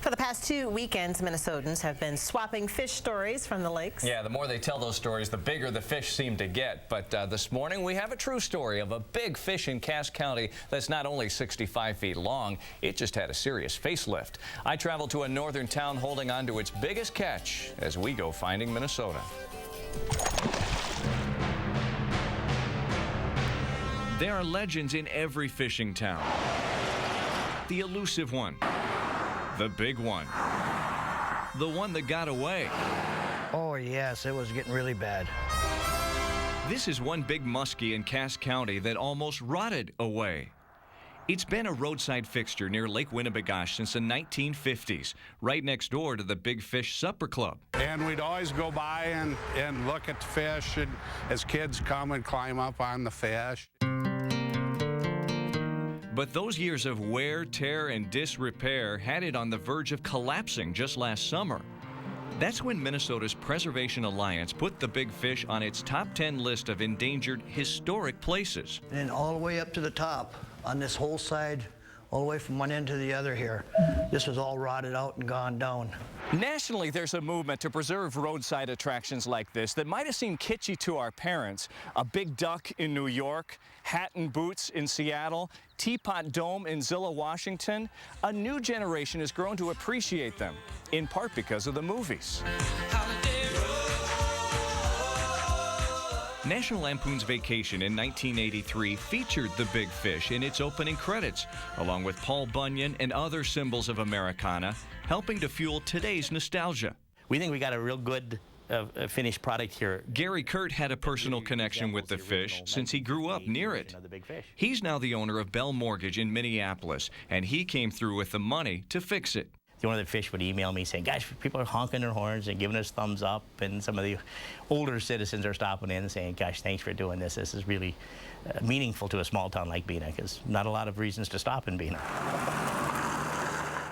For the past 2 weekends, Minnesotans have been swapping fish stories from the lakes. Yeah, the more they tell those stories, the bigger the fish seem to get. But this morning, we have a true story of a big fish in Cass County that's not only 65 feet long, it just had a serious facelift. I traveled to a northern town holding on to its biggest catch as we go finding Minnesota. There are legends in every fishing town. The elusive one. The big one. The one that got away. Oh, yes, it was getting really bad. This is one big muskie in Cass County that almost rotted away. It's been a roadside fixture near Lake Winnebagosh since the 1950s, right next door to the Big Fish Supper Club. And we'd always go by and look at the fish, and as kids come and climb up on the fish. But those years of wear, tear, and disrepair had it on the verge of collapsing just last summer. That's when Minnesota's Preservation Alliance put the Big Fish on its top 10 list of endangered historic places. And all the way up to the top, on this whole side, all the way from one end to the other here, this was all rotted out and gone down. Nationally, there's a movement to preserve roadside attractions like this that might have seemed kitschy to our parents. A big duck in New York, hat and boots in Seattle, Teapot Dome in Zillow, Washington. A new generation has grown to appreciate them, in part because of the movies. National Lampoon's Vacation in 1983 featured the Big Fish in its opening credits, along with Paul Bunyan and other symbols of Americana, helping to fuel today's nostalgia. We think we got a real good finished product here. Gary Kurt had a personal connection with the fish since he grew up near it. He's now the owner of Bell Mortgage in Minneapolis, and he came through with the money to fix it. The owner of the fish would email me saying, gosh, people are honking their horns and giving us thumbs up, and some of the older citizens are stopping in and saying, gosh, thanks for doing this. This is really meaningful to a small town like Bena, because not a lot of reasons to stop in Bena.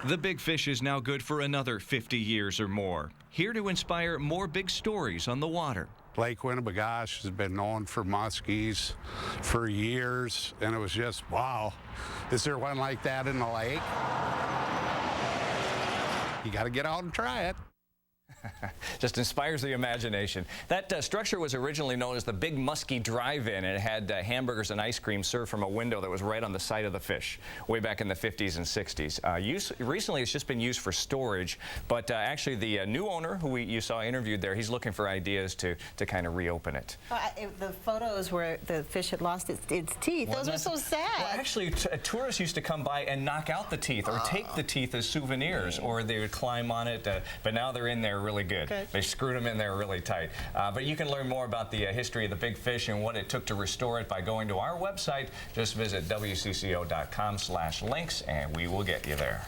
The Big Fish is now good for another 50 years or more, here to inspire more big stories on the water. Lake Winnebagosh has been known for muskies for years, and it was just, wow, is there one like that in the lake? You got to get out and try it. Just inspires the imagination. That structure was originally known as the Big Muskie Drive-In, and it had hamburgers and ice cream served from a window that was right on the side of the fish, way back in the 50s and 60s. Recently, it's just been used for storage, but actually the new owner, who you saw interviewed there, he's looking for ideas to kind of reopen it. The photos where the fish had lost its teeth, those were so sad. Well, actually, tourists used to come by and knock out the teeth or take the teeth as souvenirs, or they would climb on it, but now they're in there really good. They screwed them in there really tight. But you can learn more about the history of the Big Fish and what it took to restore it by going to our website. Just visit WCCO.com/links, and we will get you there.